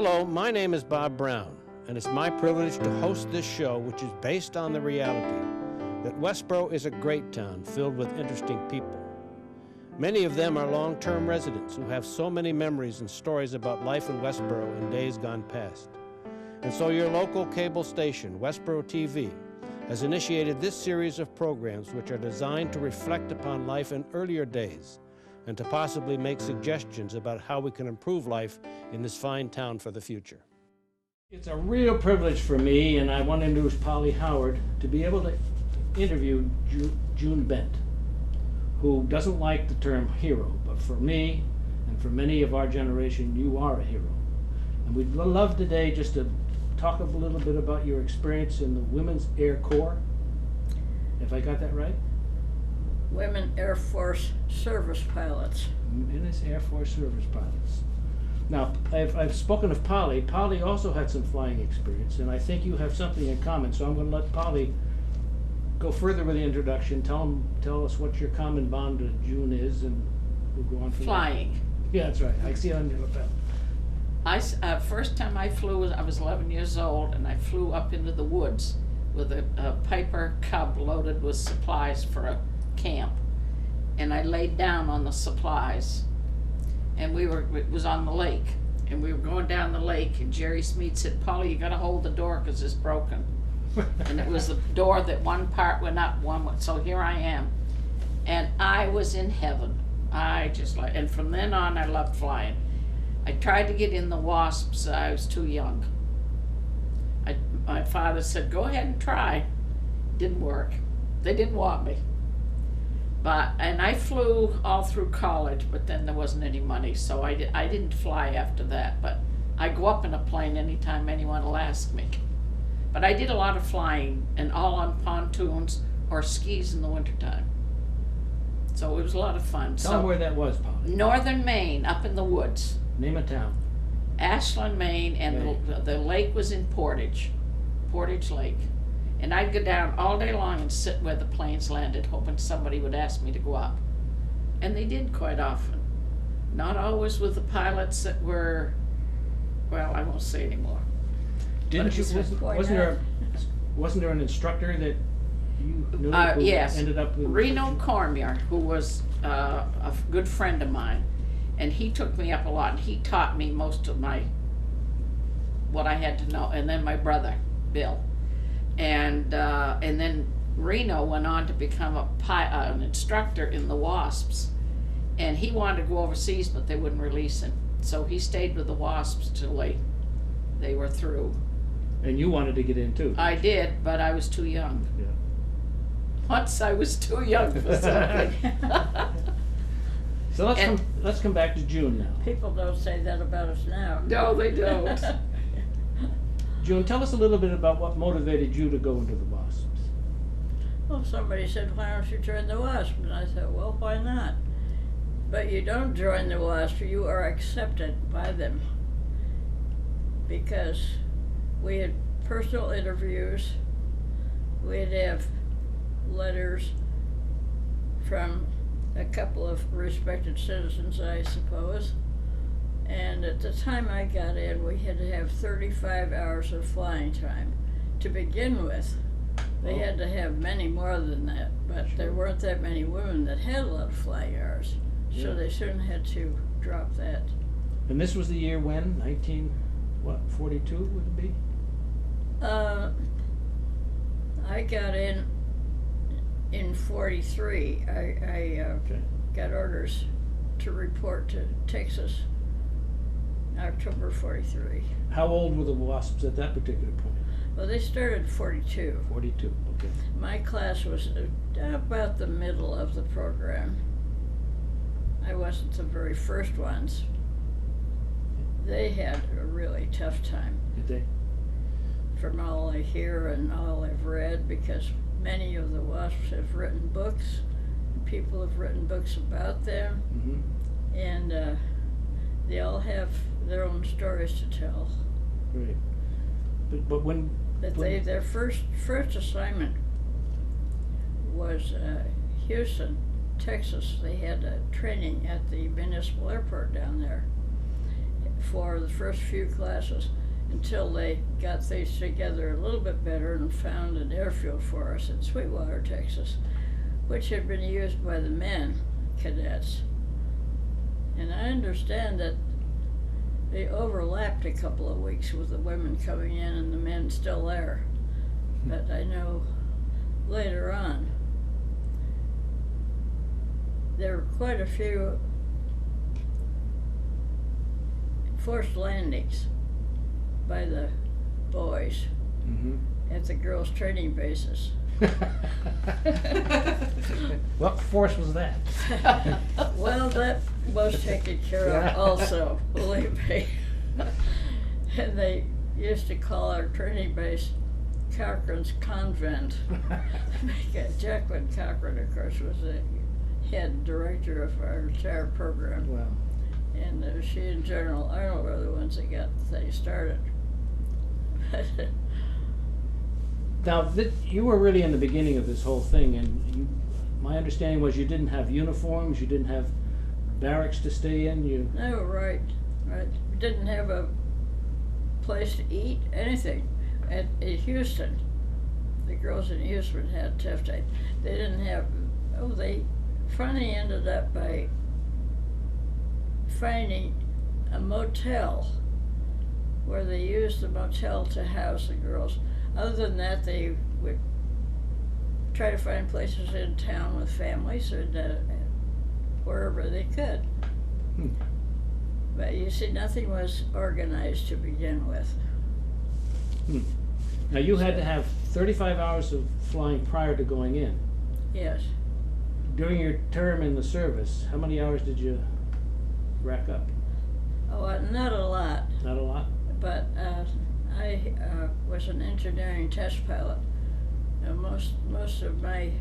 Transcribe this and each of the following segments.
Hello, my name is Bob Brown, and it's my privilege to host this show, which is based on the reality that Westborough is a great town filled with interesting people. Many of them are long-term residents who have so many memories and stories about life in Westborough in days gone past. And so your local cable station, Westborough TV, has initiated this series of programs which are designed to reflect upon life in earlier days and to possibly make suggestions about how we can improve life in this fine town for the future. It's a real privilege for me, and I want to introduce Polly Howard, to be able to interview June Bent, who doesn't like the term hero, but for me and for many of our generation, you are a hero. And we'd love today just to talk a little bit about your experience in the Women's Air Corps. If I got that right? Women Air Force service pilots. Women's Air Force service pilots. Now, I've spoken of Polly. Polly also had some flying experience, and I think you have something in common, so I'm going to let Polly go further with the introduction. Tell us what your common bond to June is, and we'll go on from Flying. there. Yeah, that's right. I see it on your lapel. First time I flew, I was 11 years old, and I flew up into the woods with a Piper Cub loaded with supplies for a camp. And I laid down on the supplies, and it was on the lake, and we were going down the lake, and Jerry Smead said, "Polly, you gotta hold the door because it's broken." And it was the door that one part went up, so here I am. And I was in heaven. And from then on I loved flying. I tried to get in the Wasps, I was too young. My father said, "Go ahead and try." Didn't work. They didn't want me. And I flew all through college, but then there wasn't any money, so I didn't fly after that. But I go up in a plane anytime anyone will ask me. But I did a lot of flying, and all on pontoons or skis in the wintertime. So it was a lot of fun. Tell them where that was, Polly. Northern Maine, up in the woods. Name a town. Ashland, Maine, and the lake was in Portage Lake. And I'd go down all day long and sit where the planes landed, hoping somebody would ask me to go up. And they did quite often. Not always with the pilots that were, well, I won't say anymore. Wasn't there an instructor that you knew who yes. ended up with Reno Cormier, who was a good friend of mine, and he took me up a lot, and he taught me most of what I had to know, and then my brother, Bill. And then Reno went on to become an instructor in the Wasps, and he wanted to go overseas, but they wouldn't release him. So he stayed with the Wasps till they were through. And you wanted to get in too. I did, but I was too young. Yeah. Once I was too young for something. So let's come back to June now. People don't say that about us now. No, they don't. June, tell us a little bit about what motivated you to go into the Wasps. Well, somebody said, "Why don't you join the Wasps?" And I said, "Well, why not?" But you don't join the Wasps, you are accepted by them. Because we had personal interviews, we'd have letters from a couple of respected citizens, I suppose. And at the time I got in, we had to have 35 hours of flying time to begin with. They had to have many more than that, but there weren't that many women that had a lot of flying hours. So they soon had to drop that. And this was the year when? 42 would it be? I got in 43. I got orders to report to Texas. October 43. How old were the Wasps at that particular point? Well, they started 42. 42, okay. My class was about the middle of the program. I wasn't the very first ones. They had a really tough time. Did they? From all I hear and all I've read, because many of the Wasps have written books, and people have written books about them, and they all have their own stories to tell. Right. But their first assignment was Houston, Texas. They had a training at the municipal airport down there. for the first few classes until they got things together a little bit better and found an airfield for us in Sweetwater, Texas, which had been used by the men cadets. And I understand that they overlapped a couple of weeks with the women coming in and the men still there. But I know later on there were quite a few forced landings by the boys at the girls' training bases. What force was that? Well, that was taken care of also, believe me. And they used to call our training base Cochrane's Convent. Jacqueline Cochran, of course, was the head director of our entire program. Wow. And she and General Arnold were the ones that got the thing started. Now, you were really in the beginning of this whole thing, and my understanding was you didn't have uniforms, you didn't have barracks to stay in. No, right. We didn't have a place to eat, anything. At Houston, the girls in Houston had a tough time. They didn't have, they finally ended up by finding a motel where they used the motel to house the girls. Other than that, they would try to find places in town with families or wherever they could. But you see, nothing was organized to begin with. Now, you had to have 35 hours of flying prior to going in. Yes. During your term in the service, how many hours did you rack up? Oh, not a lot. Not a lot? But I was an engineering test pilot. And most of my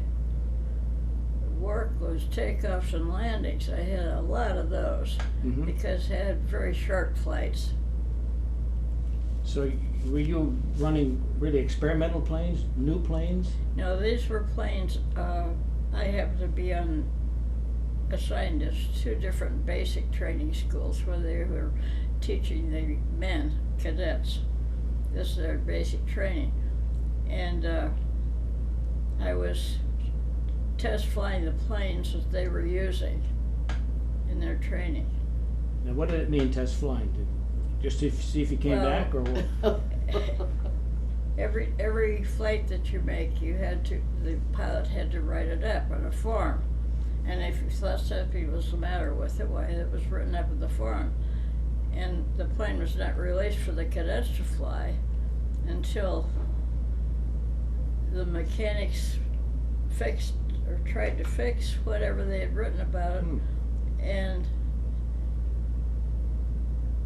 work was takeoffs and landings. I had a lot of those because I had very short flights. So were you running really experimental planes, new planes? No, these were planes. I happened to be assigned to two different basic training schools where they were teaching the men, cadets. This is their basic training. And I was test flying the planes that they were using in their training. Now, what did it mean, test flying? Just to see if you came back, or what? Every flight that you make, the pilot had to write it up on a form. And if you thought something was the matter with it, why, it was written up in the form. And the plane was not released for the cadets to fly until the mechanics fixed or tried to fix whatever they had written about it. And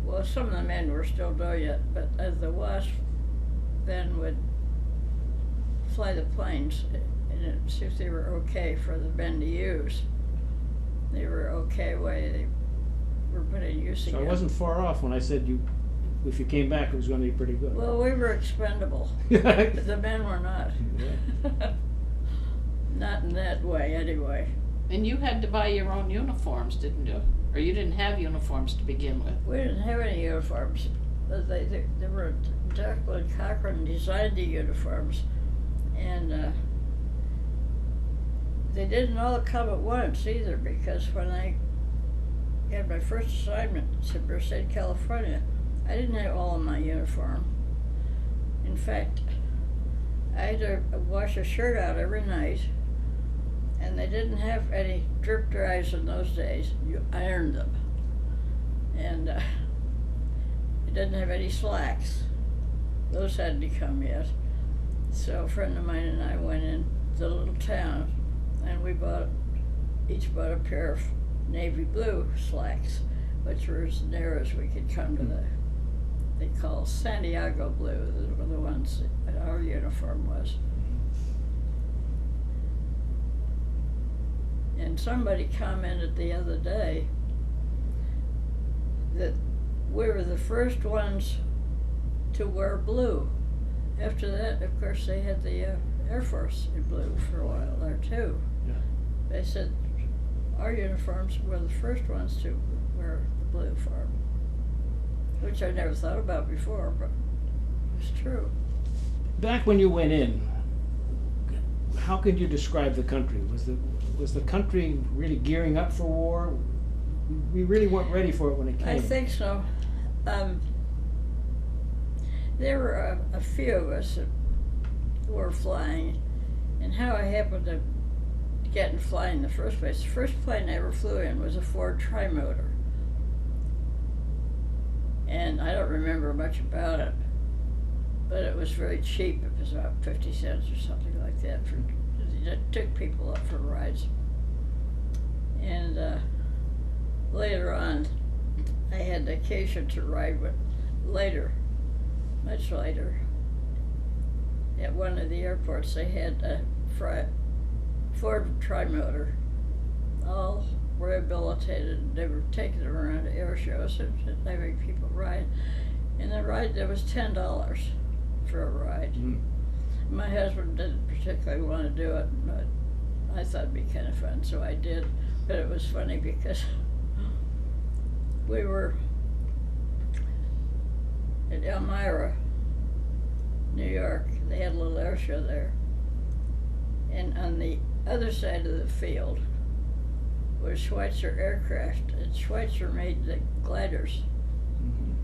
well, some of the men were still doing it, but the WASP then would fly the planes and see if they were okay for the men to use. They were okay way they were putting using So I them. wasn't far off when I said if you came back, it was going to be pretty good. Well, we were expendable. The men were not. Yeah. Not in that way, anyway. And you had to buy your own uniforms, didn't you? Or you didn't have uniforms to begin with? We didn't have any uniforms. They were, Jacqueline Cochran designed the uniforms, and they didn't all come at once either, because when I had my first assignment to Merced, California, I didn't have all of my uniform. In fact, I had to wash a shirt out every night, and they didn't have any drip dries in those days. You ironed them. And it didn't have any slacks. Those hadn't come yet. So a friend of mine and I went in the little town, and we each bought a pair of navy blue slacks, which were as narrow as we could come to they call Santiago blue, the ones that our uniform was. And somebody commented the other day that we were the first ones to wear blue. After that, of course, they had the Air Force in blue for a while there too. Yeah. They said our uniforms were the first ones to wear the blue form. which I never thought about before, but it's true. Back when you went in, how could you describe the country? Was the country really gearing up for war? We really weren't ready for it when it came. I think so. There were a few of us that were flying, and how I happened to get in flying in the first place. The first plane I ever flew in was a Ford Trimotor. And I don't remember much about it, but it was very cheap. It was about 50 cents or something like that. It took people up for rides. And later on, I had the occasion to ride with, much later, at one of the airports. They had a Ford Trimotor, all rehabilitated. They were taking it around to air shows and having people ride. And the ride, there was $10 for a ride. Mm. My husband didn't particularly want to do it, but I thought it'd be kind of fun, so I did. But it was funny because we were at Elmira, New York. They had a little air show there. And on the other side of the field was Schweitzer Aircraft, and Schweitzer made the gliders. Mhm.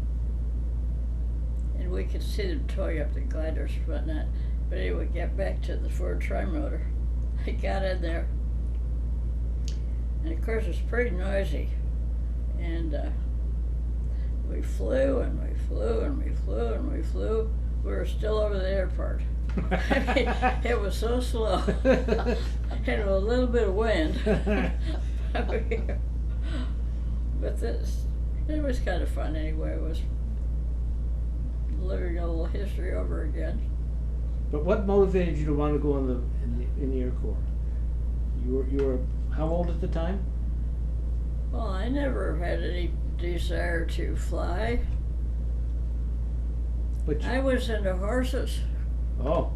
And we could see them towing up the gliders and whatnot. But anyway, get back to the Ford Trimotor. I got in there, and of course it's pretty noisy. And we flew and we flew and we flew and we flew. We were still over the airport. I mean, it was so slow. And a little bit of wind. But it was kind of fun anyway. It was living a little history over again. But what motivated you to want to go in the Air Corps? You were how old at the time? Well, I never had any desire to fly. But I was into horses. oh,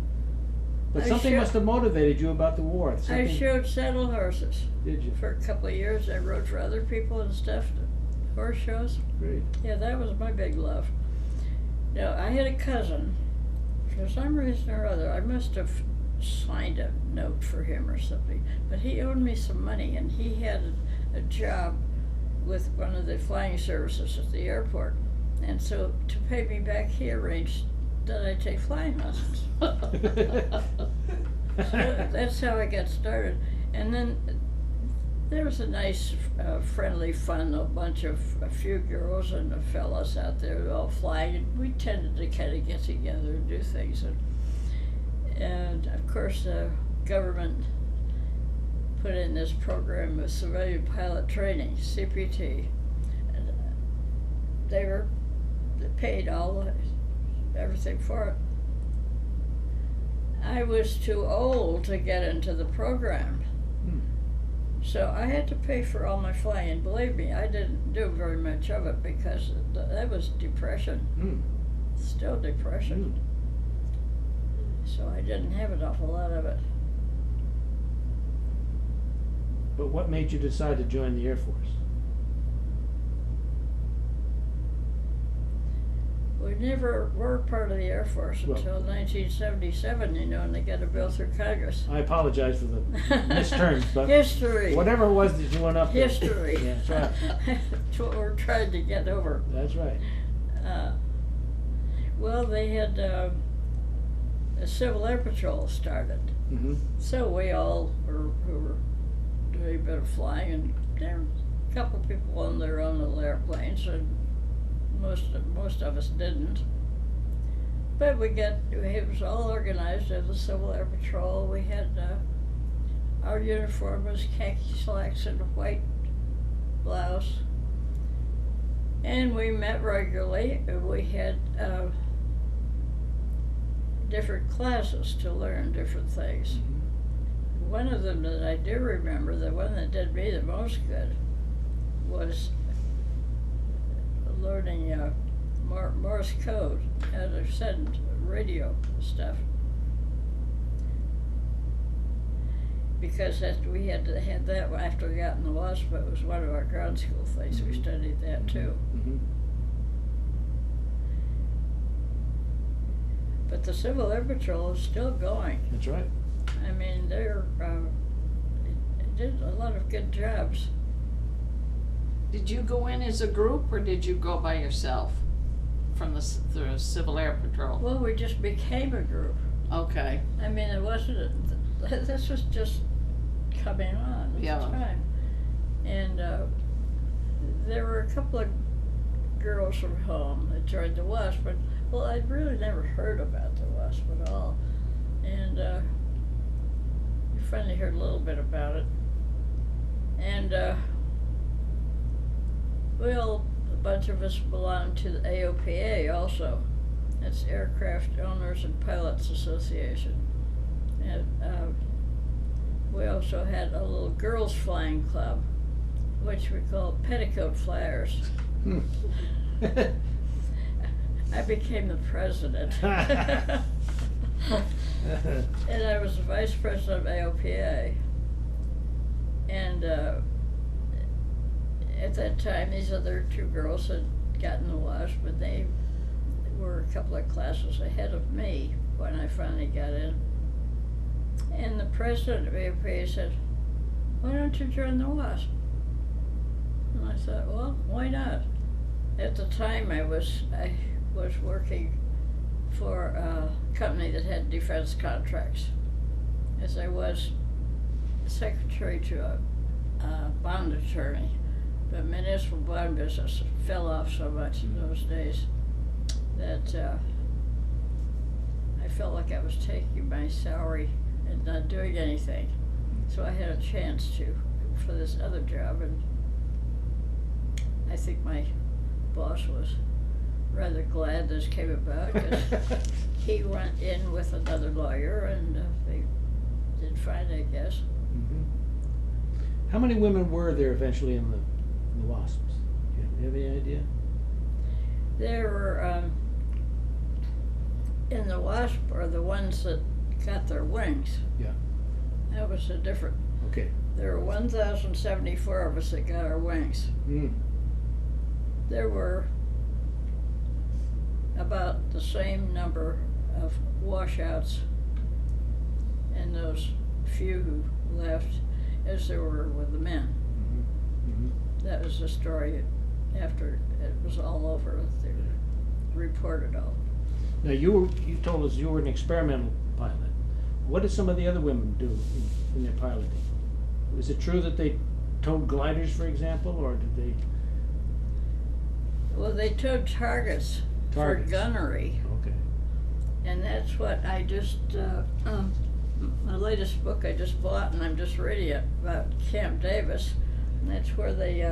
but I something showed- must have motivated you about the war. I Something, showed saddle horses. did you? For a couple of years, I rode for other people and stuff, horse shows. Great. Yeah, that was my big love. Now, I had a cousin, for some reason or other, I must have signed a note for him or something, but he owed me some money, and he had a job with one of the flying services at the airport. And so, to pay me back, he arranged that I take flying lessons. So that's how I got started. And then there was a nice, friendly, fun, a few girls and fellas out there all flying, and we tended to kind of get together and do things. And of course, the government put in this program of civilian pilot training, CPT. And they paid everything for it. I was too old to get into the program. So I had to pay for all my flying, and believe me, I didn't do very much of it because that was depression, still depression. So I didn't have an awful lot of it. But what made you decide to join the Air Force? We never were part of the Air Force Well- until 1977, and they got a bill through Congress. I apologize for the misterms, but History. whatever it was that you went up there. History. Yeah, that's right. That's what we're trying to get over. That's right. Well, they had a Civil Air Patrol started. Mm-hmm. So we all who were doing a bit of flying, and there were a couple of people on their own little airplanes, and most of us didn't. But it was all organized as the Civil Air Patrol. We had our uniform was khaki slacks and a white blouse, and we met regularly. We had different classes to learn different things. One of them that I do remember, the one that did me the most good, was learning Morse code, how to send radio stuff. Because we had to have that after we got in the WASP. It was one of our ground school things. We studied that too. Mm-hmm. But the Civil Air Patrol is still going. That's right. I mean, they're did a lot of good jobs. Did you go in as a group or did you go by yourself from the Civil Air Patrol? Well, we just became a group. Okay. I mean, it wasn't. This was just coming on at Yeah. the time, and there were a couple of girls from home that joined the WASP, but well, I'd really never heard about the WASP at all, and we finally heard a little bit about it, and well, a bunch of us belonged to the AOPA also. That's Aircraft Owners and Pilots Association. And we also had a little girls flying club, which we called Petticoat Flyers. Hmm. I became the president. And I was the vice president of AOPA. And at that time, these other two girls had gotten the WASP, but they were a couple of classes ahead of me when I finally got in. And the president of AOPA said, "Why don't you join the WASP?" And I thought, well, why not? At the time, I was working for a company that had defense contracts, as I was secretary to a bond attorney. But municipal bond business fell off so much in those days that I felt like I was taking my salary and not doing anything. So I had a chance for this other job, and I think my boss was rather glad this came about, because he went in with another lawyer, and they did fine, I guess. Mhm. How many women were there eventually in the WASPs? Do you have any idea? There were, in the WASP are the ones that got their wings. Yeah. That was a different. Okay. There were 1,074 of us that got our wings. Mm. There were about the same number of washouts and those few who left as there were with the men. Mm-hmm. Mm-hmm. That was the story after it was all over. They reported all. Now you told us you were an experimental pilot. What did some of the other women do in their piloting? Was it true that they towed gliders, for example, or did they? Well, they towed targets. For gunnery. Okay. And that's what I just, my latest book I just bought, and I'm just reading it, about Camp Davis. And that's where they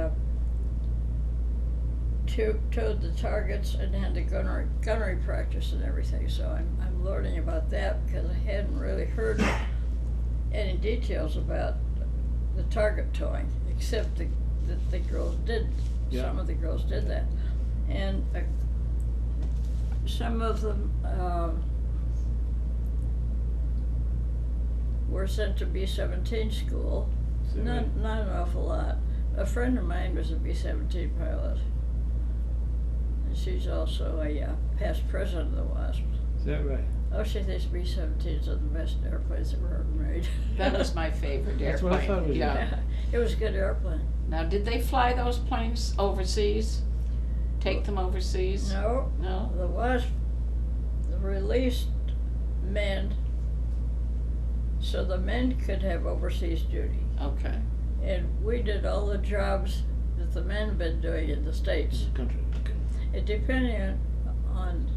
towed the targets and had the gunnery practice and everything. So I'm learning about that, because I hadn't really heard any details about the target towing, except that the girls did. Yeah. Some of the girls did that. And some of them were sent to B-17 school. Not an awful lot. A friend of mine was a B-17 pilot. And she's also a past president of the WASP. Is that right? Oh, she thinks B-17s are the best airplanes that were ever made. That was my favorite airplane. That's what I thought it was. Yeah. It was a good airplane. Now, did they fly those planes overseas? Take them overseas? No. No? The WASP released men so the men could have overseas duty. Okay. And we did all the jobs that the men had been doing in the States. Country. Okay. It depended on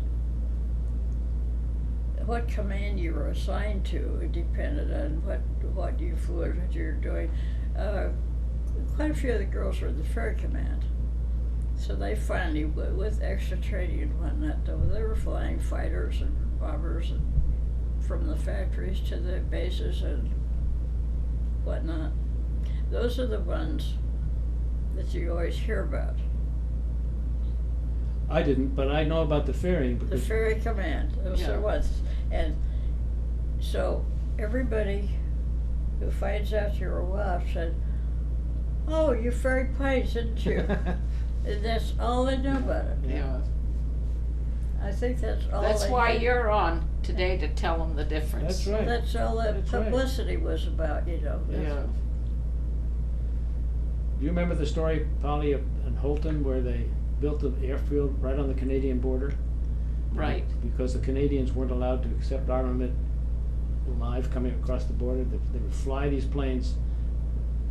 what command you were assigned to. It depended on what you flew and what you were doing. Quite a few of the girls were in the ferry command. So they finally, with extra training and whatnot, they were flying fighters and bombers and from the factories to the bases and whatnot. Those are the ones that you always hear about. I didn't, but I know about the ferrying The because ferry command, those Yeah. are ones. And so everybody who finds out you're a WASP said, "Oh, you ferried planes, didn't you?" And that's all they knew about it. Yeah. I think that's all That's they why knew. you're on today to tell them the difference. That's right. That's all that That's right. publicity was about, you know. Yeah. Do you remember the story, Polly, in Holton, where they built the airfield right on the Canadian border? Right. Because the Canadians weren't allowed to accept armament live coming across the border. They would fly these planes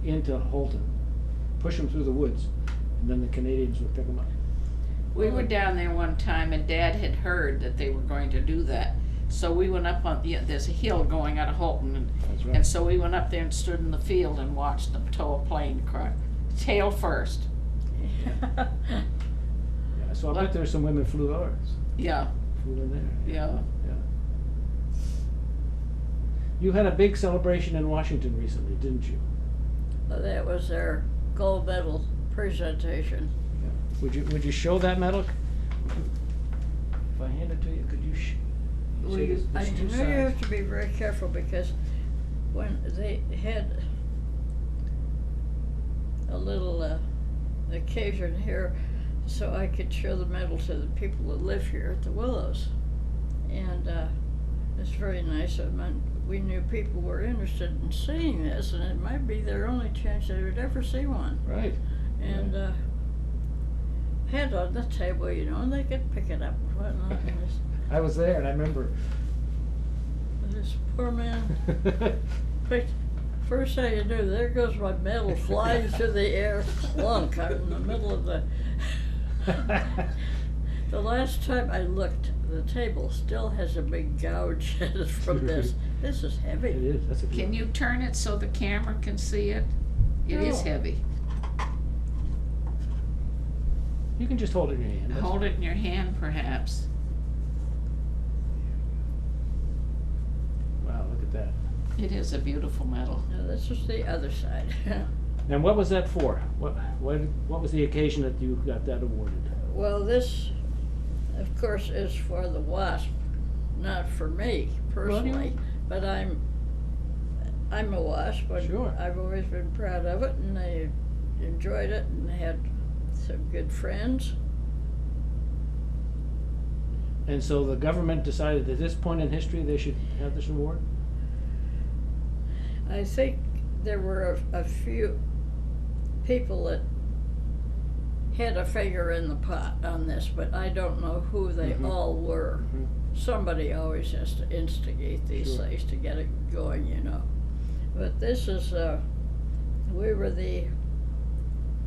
into Holton, push them through the woods, and then the Canadians would pick them up. We were down there one time and Dad had heard that they were going to do that. So we went up on, there's a hill going out of Holton, That's and right. so we went up there and stood in the field and watched them tow a plane across, tail first. Yeah, so I bet there's some women flew ours. Yeah, Flew in there. yeah. Yeah. You had a big celebration in Washington recently, didn't you? Well, that was their gold medal presentation. Would you show that medal? If I hand it to you, could you see there's I two know you sides? have to be very careful because when they had a little occasion here, so I could show the medal to the people that live here at the Willows. And it's very nice. We knew people were interested in seeing this, and it might be their only chance they would ever see one. Right. And had on the table, you know, and they could pick it up and whatnot. And I was there and I remember. this poor man picked. First thing you do, there goes my medal flying through the air, clunk, I'm in the middle of the. The last time I looked, the table still has a big gouge in it from this. This is heavy. It is, that's a good Can one. you turn it so the camera can see it? It is No. heavy. You can just hold it in your hand. that's- Hold it in your hand perhaps. Wow, look at that. It is a beautiful medal. Now this is the other side. And what was that for? What was the occasion that you got that awarded? Well, this, of course, is for the WASP, not for me personally, but I'm a WASP. Sure. I've always been proud of it, and I enjoyed it, and had some good friends. And so the government decided at this point in history they should have this award? I think there were a few people that had a finger in the pot on this, but I don't know who they Mhm. all were. Mhm. Somebody always has to instigate these Sure. things to get it going, you know. But this is, we were the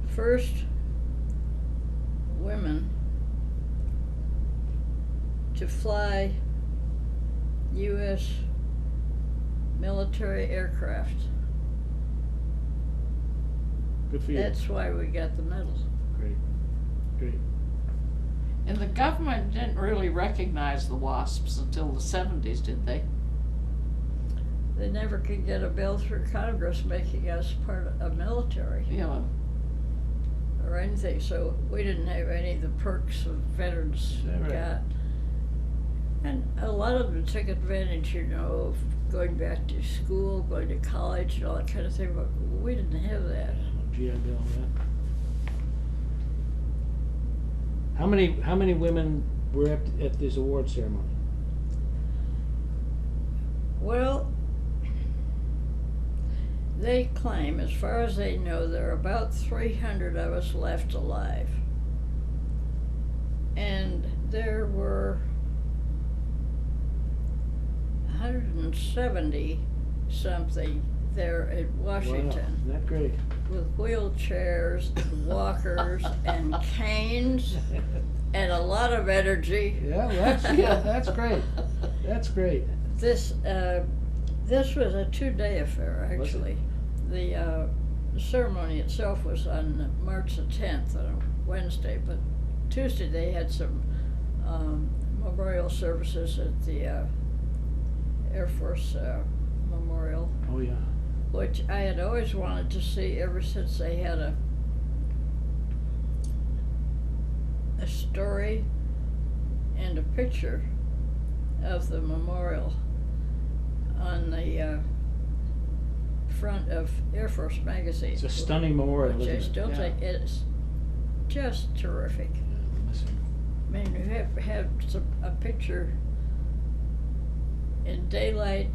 first women to fly U.S. military aircraft. Good for you. That's why we got the medal. Great, great. And the government didn't really recognize the WASPs until the 70s, did they? They never could get a bill through Congress making us part of military Yeah. or anything, so we didn't have any of the perks of veterans Is that right? got. And a lot of them took advantage, you know, of going back to school, going to college, and all that kind of thing, but we didn't have that. GI Bill, yeah. How many women were at this award ceremony? Well, they claim, as far as they know, there are about 300 of us left alive. And there were 170 something there at Washington. Wow, isn't that great? With wheelchairs, and walkers, and canes, and a lot of energy. Yeah, that's great. That's great. This was a 2-day affair, Was it? actually. The ceremony itself was on March the 10th, on a Wednesday, but Tuesday they had some memorial services at the Air Force Memorial, Oh, yeah. which I had always wanted to see ever since they had a story and a picture of the memorial on the front of Air Force magazine. It's a stunning memorial, Which I isn't it? still Yeah. think it's just terrific. Yeah, listen. I mean, you have a picture in daylight,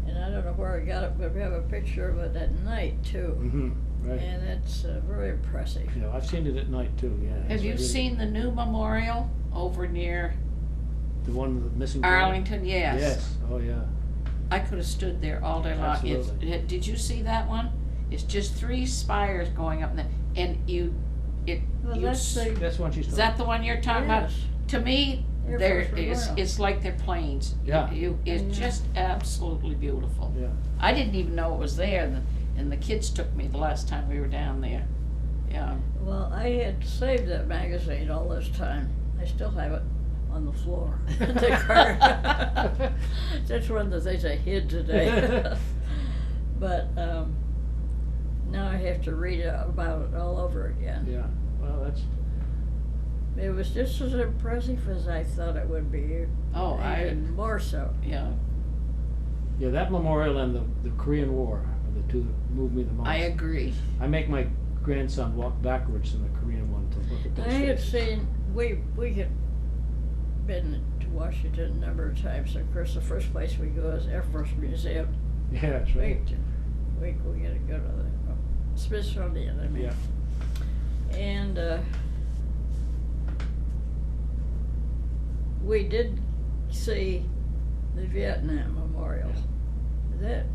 and I don't know where I got it, but we have a picture of it at night too. Mm-hmm, right. And it's very impressive. Yeah, I've seen it at night too, yeah. Have It's you really- seen the new memorial over near The one with the missing part? Arlington? Yes. Yes, oh, yeah. I could have stood there all day long. Absolutely. Did you see that one? It's just 3 spires going up, and Well, that's the That's one she's is talking that the one you're talking about? yes. To me, Air there Force is, Memorial. it's like they're planes. Yeah. It's Yeah. just absolutely beautiful. Yeah. I didn't even know it was there, and the kids took me the last time we were down there. Yeah. Well, I had saved that magazine all this time. I still have it on the floor in the car. That's one of the things I hid today. But now I have to read about it all over again. Yeah, well, that's, It was just as impressive as I thought it would be. Oh, Even more so. yeah. yeah, that memorial and the Korean War are the two that move me the most. I agree. I make my grandson walk backwards in the Korean one to look at those I had faces. seen, we had been to Washington a number of times. Of course, the first place we go is Air Force Museum. Yeah, that's right. We gotta go to the Smithsonian, I mean. Yeah. And we did see the Vietnam Memorial. That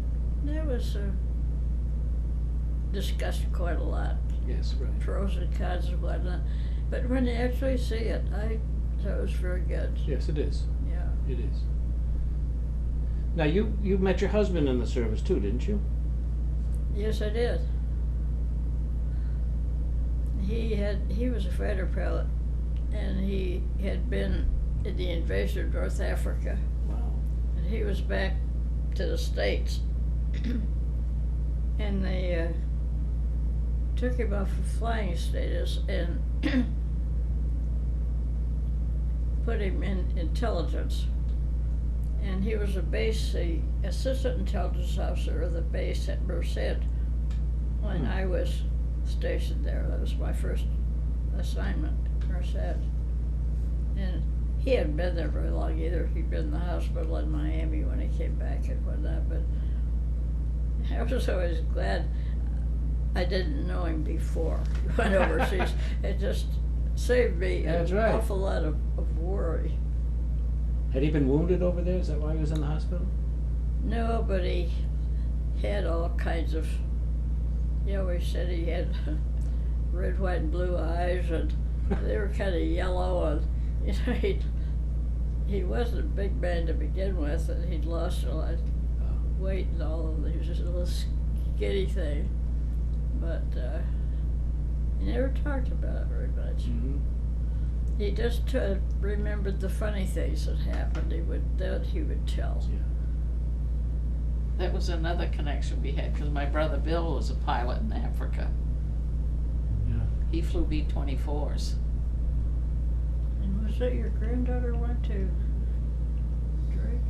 was discussed quite a lot, Yes, right. pros and cons and whatnot. But when you actually see it, I thought it was very good. Yes, it is. Yeah. It is. Now, you met your husband in the service too, didn't you? Yes, I did. He was a fighter pilot, and he had been in the invasion of North Africa, Wow. and he was back to the States. And they took him off of flying status and put him in intelligence. And he was the assistant intelligence officer of the base at Merced when I was stationed there. That was my first assignment, Merced. And he hadn't been there very long either. He'd been in the hospital in Miami when he came back and whatnot. But I was always glad I didn't know him before he went overseas. It just saved me That's an right. awful lot of worry. Had he been wounded over there? Is that why he was in the hospital? No, but he had all kinds of, he said he had red, white, and blue eyes, and they were kind of yellow, and he wasn't a big man to begin with, and he'd lost a lot of weight and all of it. He was just a little skinny thing, but he never talked about it very much. Mm-hmm. He just remembered the funny things that happened. He would tell. Yeah. That was another connection we had, because my brother Bill was a pilot in Africa. Yeah. He flew B-24s. And was it your granddaughter went to Drake?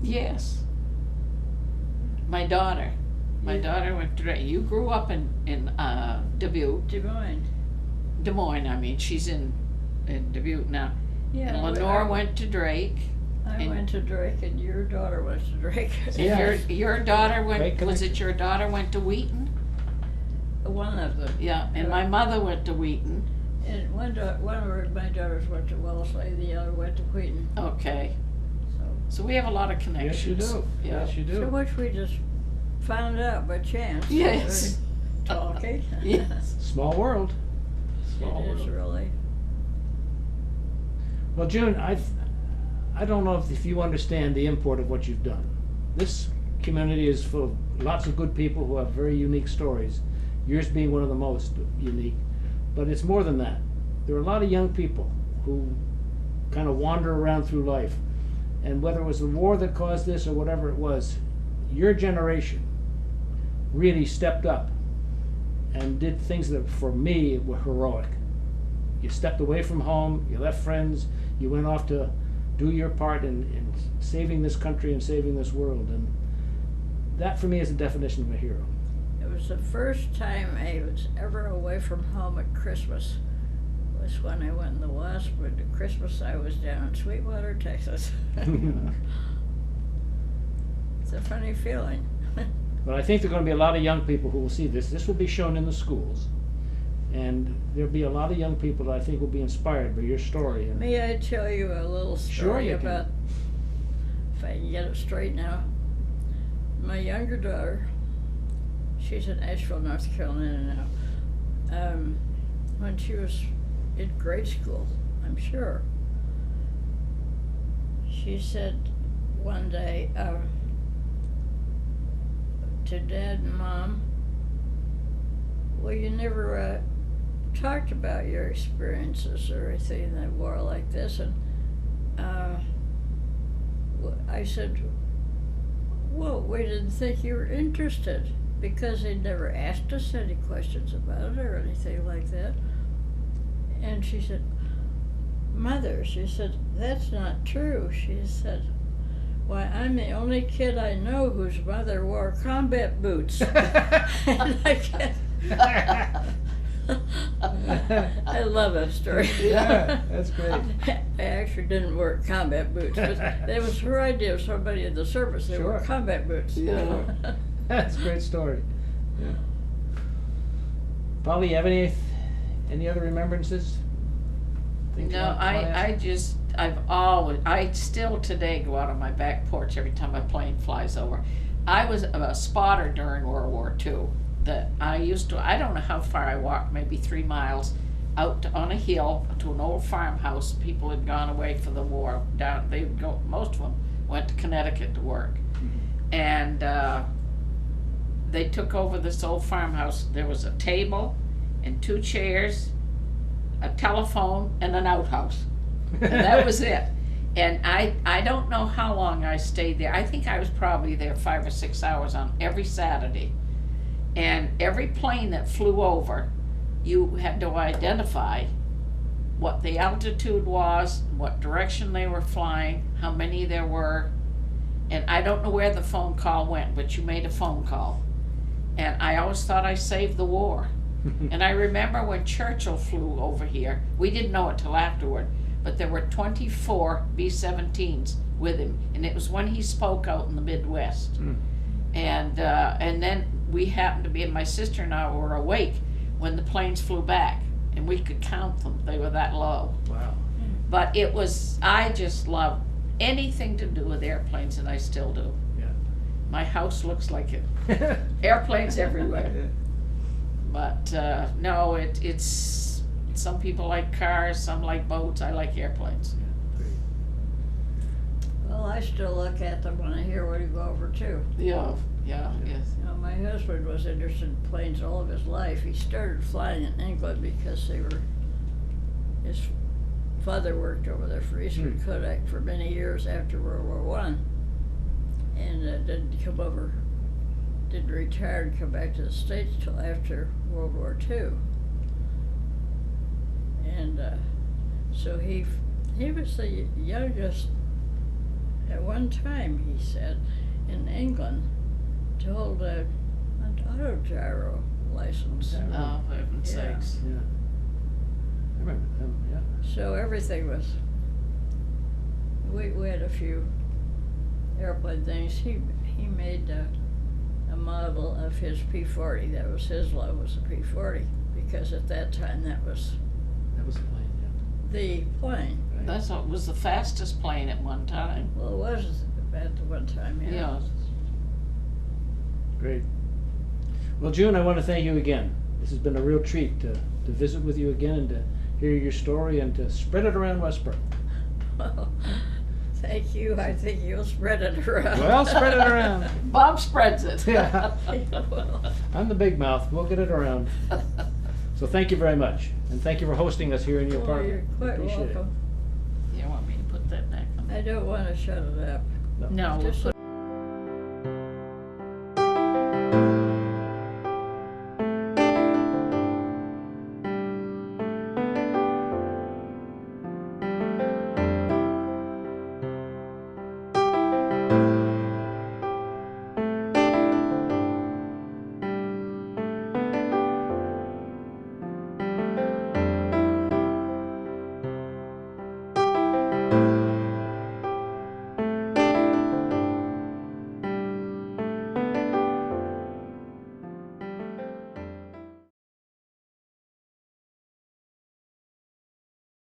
Yes. My daughter. My Yeah. daughter went to Drake. You grew up in Dubuque. Des Moines, I mean. She's in Dubuque now. Yeah. And Lenore went to Drake. I went to Drake, and your daughter went to Drake. And Yeah. your daughter Great went, was connection. it your daughter went to Wheaton? One of them. Yeah, and my mother went to Wheaton. And one of my daughters went to Wellesley, the other went to Wheaton. Okay. So, So we have a lot of Yes, connections. you do. Yeah. Yes, you so do. which we just found out by chance. Yes. Talking. Yes. Small world. Small It is world. really. Well, June, I don't know if you understand the import of what you've done. This community is full of lots of good people who have very unique stories, yours being one of the most unique. But it's more than that. There are a lot of young people who kind of wander around through life. And whether it was the war that caused this or whatever it was, your generation really stepped up and did things that, for me, were heroic. You stepped away from home, you left friends, you went off to do your part in saving this country and saving this world. And that, for me, is the definition of a hero. It was the first time I was ever away from home at Christmas. Was when I went in the WASP, but at Christmas I was down in Sweetwater, Texas. It's a funny feeling. But I think there are gonna be a lot of young people who will see this. This will be shown in the schools. And there'll be a lot of young people that I think will be inspired by your story. And May I tell you a little Sure story you can. about, if I can get it straight now. My younger daughter, she's in Asheville, North Carolina now. When she was in grade school, I'm sure, she said one day to Dad and Mom, well, you never talked about your experiences or anything in the war like this. And I said, well, we didn't think you were interested, because they'd never asked us any questions about it or anything like that. And she said, Mother, she said, that's not true. She said, why, I'm the only kid I know whose mother wore combat boots. And I can't. I love that story. Yeah, that's great. I actually didn't wear combat boots, but that was her idea of somebody in the service. They wore Sure. combat boots. Yeah. That's a great story. Yeah. Polly, you have any other remembrances? Things you No, wanna ask? I still today go out on my back porch every time a plane flies over. I was a spotter during World War II. I don't know how far I walked, maybe 3 miles, out on a hill to an old farmhouse. People had gone away for the war. Most of them went to Connecticut to work. And they took over this old farmhouse. There was a table and 2 chairs, a telephone, and an outhouse. And that was it. And I don't know how long I stayed there. I think I was probably there 5 or 6 hours on every Saturday. And every plane that flew over, you had to identify what the altitude was, what direction they were flying, how many there were. And I don't know where the phone call went, but you made a phone call. And I always thought I saved the war. And I remember when Churchill flew over here, we didn't know it till afterward, but there were 24 B-17s with him, and it was when he spoke out in the Midwest. And then we happened to be, and my sister and I were awake when the planes flew back, and we could count them. They were that low. Wow. But I just love anything to do with airplanes, and I still do. Yeah. My house looks like it. Airplanes everywhere. But no, it's some people like cars, some like boats. I like airplanes. Well, I still look at them when I hear what you go over too. Yeah, yes. You know, my husband was interested in planes all of his life. He started flying in England because his father worked over there for Eastman Kodak for many years after World War I, and didn't retire and come back to the States till after World War II. And so he was the youngest at one time, he said, in England to hold an autogyro license. Oh, for heaven's Yeah. sakes. Yeah. I remember them, yeah. So everything was, we had a few airplane things. He made a model of his P-40. That was his love, was the P-40, because at that time that was That was the plane, yeah. the plane. That's what was the fastest plane at one time. Well, it was at the one time, yeah. Yeah. Great. Well, June, I want to thank you again. This has been a real treat to visit with you again and to hear your story and to spread it around Westborough. Well, thank you. I think you'll spread it around. Well, spread it around. Bob spreads it. Yeah. Well, I'm the big mouth. We'll get it around. So thank you very much. And thank you for hosting us here in your well, apartment. you're quite Appreciate it. welcome. You want me to put that back on? I don't want to shut it up. No, we'll Just put